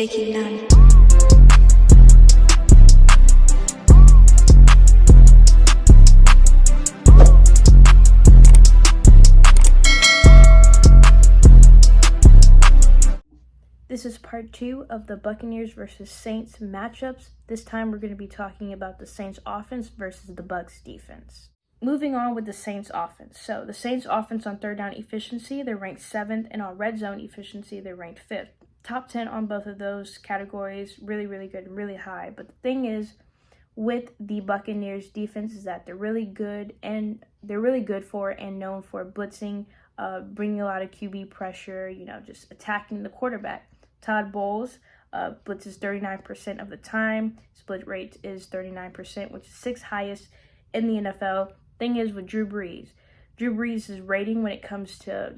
taking none. This is part 2 of the Buccaneers versus Saints matchups. This time we're going to be talking about the Saints offense versus the Bucs defense. Moving on with the Saints offense. So the Saints offense on third down efficiency, they're ranked 7th, and on red zone efficiency, they're ranked 5th. Top 10 on both of those categories, really, really good and really high. But the thing is, with the Buccaneers defense is that they're really good for and known for blitzing, bringing a lot of QB pressure, just attacking the quarterback. Todd Bowles blitzes 39% of the time. Split rate is 39%, which is 6th highest in the NFL. Thing is with Drew Brees' rating when it comes to,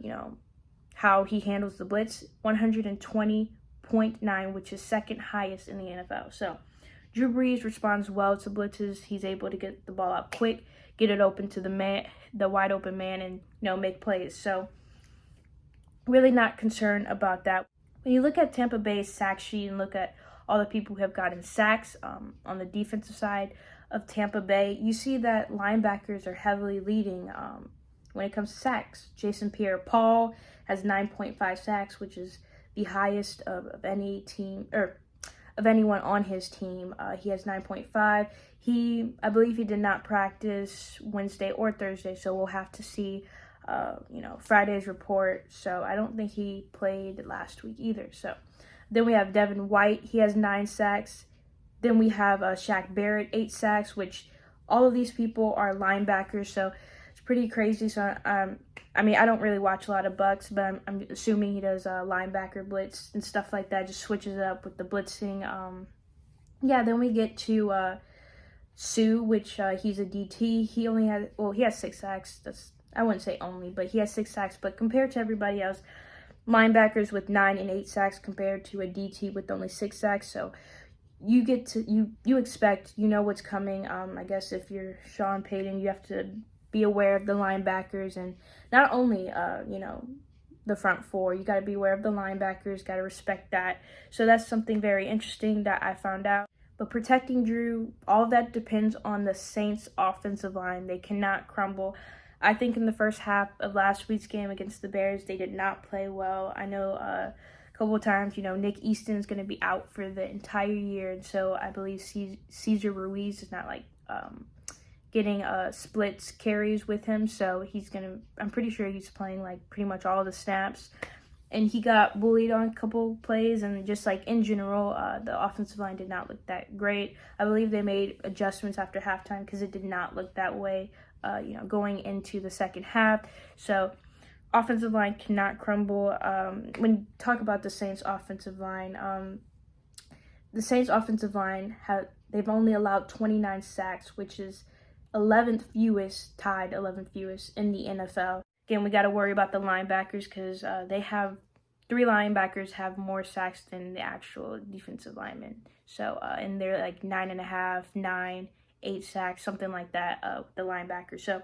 how he handles the blitz, 120.9, which is 2nd highest in the NFL. So Drew Brees responds well to blitzes. He's able to get the ball out quick, get it open to the wide open man, and make plays. So really not concerned about that. When you look at Tampa Bay's sack sheet and look at all the people who have gotten sacks on the defensive side of Tampa Bay, you see that linebackers are heavily leading when it comes to sacks. Jason Pierre-Paul has 9.5 sacks, which is the highest of any team or of anyone on his team. He has 9.5. I believe he did not practice Wednesday or Thursday, so we'll have to see Friday's report. So I don't think he played last week either. So then we have Devin White. He has 9 sacks. Then we have Shaq Barrett, 8 sacks, which all of these people are linebackers. So it's pretty crazy. So I don't really watch a lot of Bucs, but I'm assuming he does linebacker blitz and stuff like that. Just switches it up with the blitzing. Then we get to Sue, which he's a DT. He has 6 sacks. I wouldn't say only, but he has 6 sacks. But compared to everybody else, linebackers with 9 and 8 sacks compared to a DT with only 6 sacks. So you expect, what's coming. I guess if you're Sean Payton, you have to be aware of the linebackers, and not only, the front four, you got to be aware of the linebackers, got to respect that. So that's something very interesting that I found out. But protecting Drew, all of that depends on the Saints offensive line. They cannot crumble. I think in the first half of last week's game against the Bears, they did not play well. I know a couple of times, Nick Easton is going to be out for the entire year. And so I believe Cesar Ruiz is not getting splits carries with him. So I'm pretty sure he's playing pretty much all the snaps. And he got bullied on a couple plays, and just in general, the offensive line did not look that great. I believe they made adjustments after halftime because it did not look that way, going into the second half. So offensive line cannot crumble. When you talk about the Saints offensive line, they've only allowed 29 sacks, which is 11th fewest in the NFL. Again, we got to worry about the linebackers because they have 3 linebackers have more sacks than the actual defensive linemen. So, and they're 9.5, 9, 8 sacks, something like that, the linebackers. So,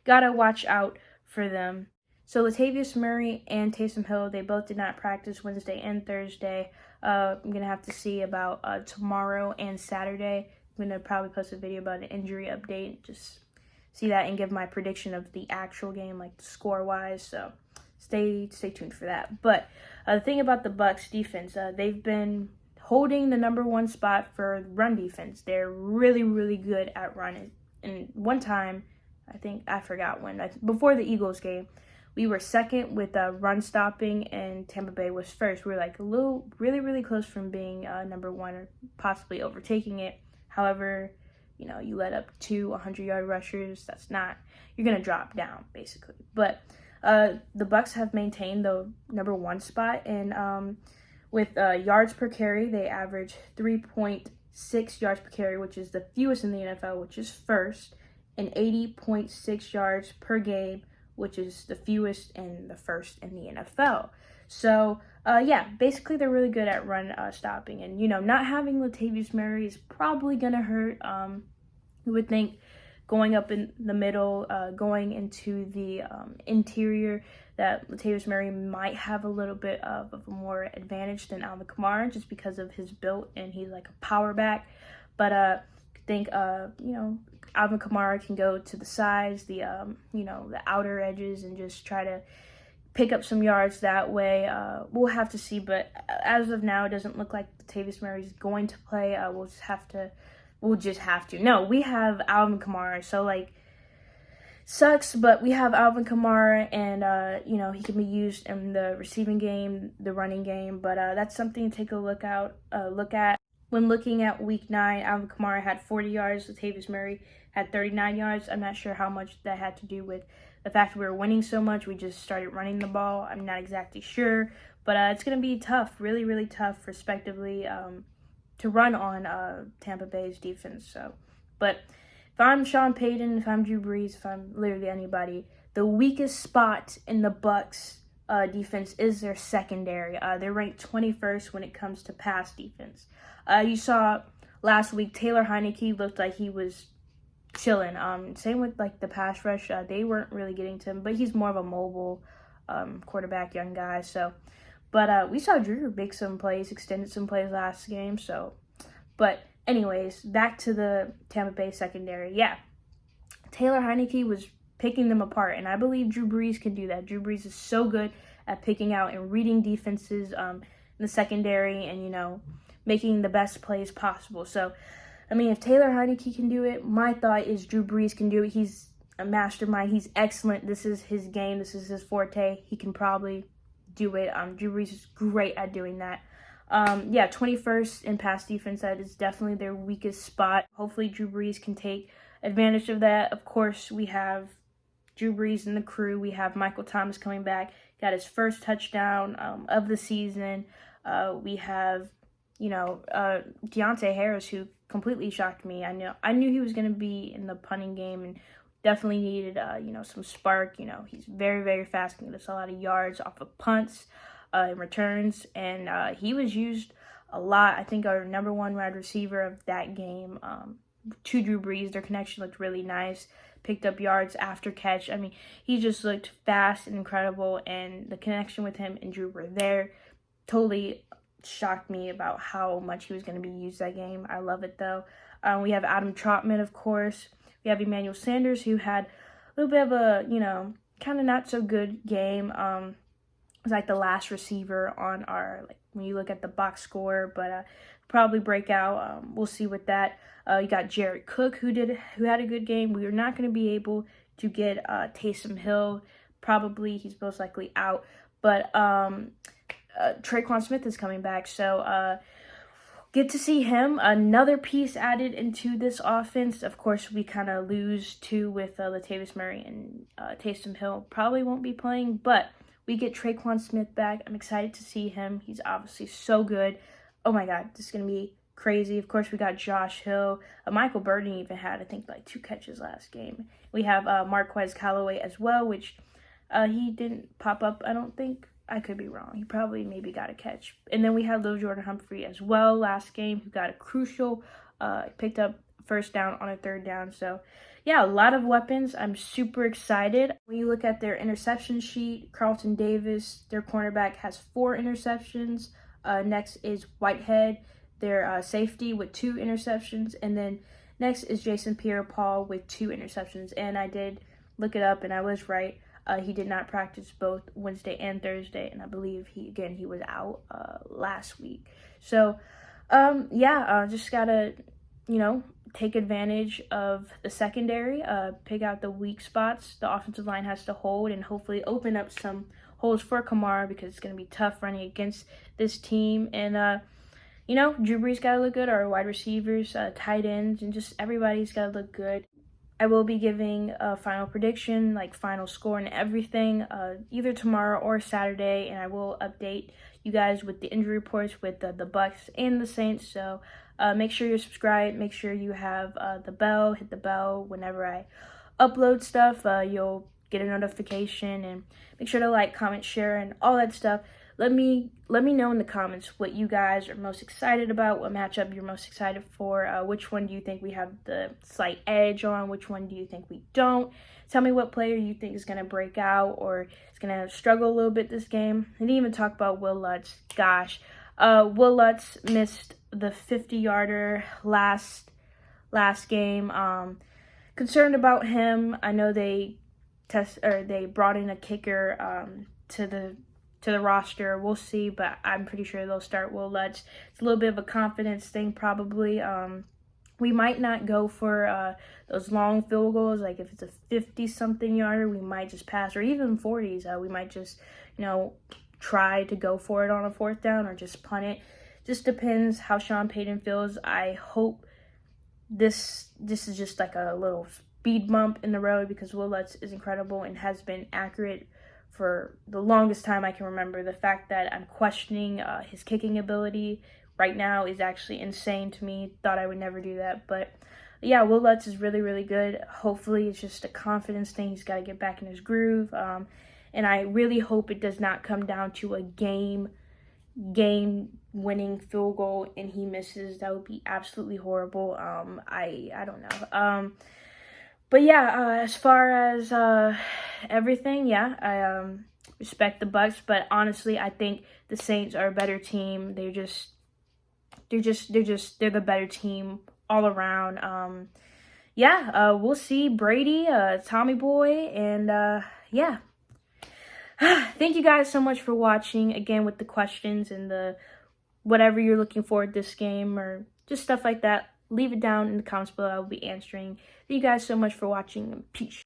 got to watch out for them. So, Latavius Murray and Taysom Hill, they both did not practice Wednesday and Thursday. I'm going to have to see about tomorrow and Saturday. I'm going to probably post a video about an injury update, just see that and give my prediction of the actual game, the score-wise. So stay tuned for that. But the thing about the Bucs defense, they've been holding the number 1 spot for run defense. They're really, really good at running. And one time, I forgot when, before the Eagles game, we were 2nd with run stopping, and Tampa Bay was 1st. We were really, really close from being number 1 or possibly overtaking it. However, you let up 2 100-yard rushers. You're going to drop down, basically. But the Bucs have maintained the number 1 spot. And with yards per carry, they average 3.6 yards per carry, which is the fewest in the NFL, which is 1st. And 80.6 yards per game, which is the fewest and the 1st in the NFL. So, basically they're really good at run stopping. And, not having Latavius Murray is probably going to hurt. You would think going up in the middle, going into the interior, that Latavius Murray might have a little bit of a more advantage than Alvin Kamara just because of his build, and he's like a power back. But I think, Alvin Kamara can go to the sides, the outer edges, and just try to pick up some yards that way. We'll have to see, but as of now, it doesn't look like Latavius Murray is going to play. We'll just have to. No, we have Alvin Kamara, so sucks, but we have Alvin Kamara, and he can be used in the receiving game, the running game, but that's something to take a look at. When looking at Week 9, Alvin Kamara had 40 yards, Latavius Murray had 39 yards. I'm not sure how much that had to do with the fact we were winning so much. We just started running the ball. I'm not exactly sure, but it's going to be tough, really, really tough, respectively, to run on Tampa Bay's defense. So, but if I'm Sean Payton, if I'm Drew Brees, if I'm literally anybody, the weakest spot in the Bucs defense is their secondary. They're ranked 21st when it comes to pass defense. You saw last week Taylor Heinicke looked like he was chilling. Same with the pass rush. They weren't really getting to him, but he's more of a mobile quarterback, young guy. So, but we saw Drew make some plays, extended some plays last game. So, but anyways, back to the Tampa Bay secondary. Yeah, Taylor Heinicke was picking them apart, and I believe Drew Brees can do that. Drew Brees is so good at picking out and reading defenses in the secondary, and making the best plays possible. So, if Taylor Heinicke can do it, my thought is Drew Brees can do it. He's a mastermind. He's excellent. This is his game. This is his forte. He can probably do it. Drew Brees is great at doing that. 21st in pass defense. That is definitely their weakest spot. Hopefully Drew Brees can take advantage of that. Of course, we have Drew Brees and the crew. We have Michael Thomas coming back. Got his first touchdown of the season. We have, Deontay Harris, who completely shocked me. I knew he was going to be in the punting game and definitely needed, some spark. He's very, very fast. Can get us a lot of yards off of punts and returns. And he was used a lot. I think our number one wide receiver of that game to Drew Brees. Their connection looked really nice. Picked up yards after catch. He just looked fast and incredible. And the connection with him and Drew were there. Totally shocked me about how much he was going to be used that game. I love it, though. We have Adam Trautman, of course. We have Emmanuel Sanders, who had a little bit of a, kind of not so good game. Was like the last receiver on our, when you look at the box score, but probably break out. We'll see with that. You got Jared Cook, who had a good game. We are not going to be able to get Taysom Hill. Probably he's most likely out, but Tre'Quan Smith is coming back, so get to see him. Another piece added into this offense. Of course, we kind of lose too with Latavius Murray and Taysom Hill. Probably won't be playing, but we get Tre'Quan Smith back. I'm excited to see him. He's obviously so good. Oh my God, this is going to be crazy. Of course, we got Josh Hill. Michael Burton even had, I think, 2 catches last game. We have Marquez Callaway as well, which he didn't pop up, I don't think. I could be wrong. He probably maybe got a catch. And then we had Lil Jordan Humphrey as well last game, who got a crucial, picked up first down on a third down. So, yeah, a lot of weapons. I'm super excited. When you look at their interception sheet, Carlton Davis, their cornerback, has 4 interceptions. Next is Whitehead, their safety, with 2 interceptions. And then next is Jason Pierre-Paul with 2 interceptions. And I did look it up, and I was right. He did not practice both Wednesday and Thursday, and I believe he was out last week. So, just gotta, take advantage of the secondary, pick out the weak spots the offensive line has to hold, and hopefully open up some holes for Kamara, because it's gonna be tough running against this team. And Drew Brees gotta look good. Our wide receivers, tight ends, and just everybody's gotta look good. I will be giving a final prediction, final score and everything, either tomorrow or Saturday, and I will update you guys with the injury reports with the Bucs and the Saints. So make sure you're subscribed. Make sure you have the bell. Hit the bell whenever I upload stuff. You'll get a notification, and make sure to comment, share, and all that stuff. let me know in the comments what you guys are most excited about, what matchup you're most excited for, which one do you think we have the slight edge on, which one do you think we don't. Tell me what player you think is going to break out or is going to struggle a little bit this game. I didn't even talk about Will Lutz. Gosh, Will Lutz missed the 50-yarder last game. Concerned about him. I know they brought in a kicker to the roster. We'll see, but I'm pretty sure they'll start Will Lutz. It's a little bit of a confidence thing probably. We might not go for those long field goals. Like if it's a 50-something yarder, we might just pass, or even 40s. We might just, try to go for it on a 4th down or just punt it. Just depends how Sean Payton feels. I hope this is just like a little speed bump in the road, because Will Lutz is incredible and has been accurate for the longest time I can remember. The fact that I'm questioning his kicking ability right now is actually insane to me. Thought I would never do that. But yeah, Will Lutz is really, really good. Hopefully it's just a confidence thing. He's got to get back in his groove. And I really hope it does not come down to a game-winning field goal and he misses. That would be absolutely horrible. I don't know. But yeah, as far as everything, yeah, I respect the Bucs, but honestly, I think the Saints are a better team. They're the better team all around. We'll see Brady, Tommy Boy, and yeah. Thank you guys so much for watching, again, with the questions and the whatever you're looking for at this game or just stuff like that. Leave it down in the comments below. I will be answering. Thank you guys so much for watching. Peace.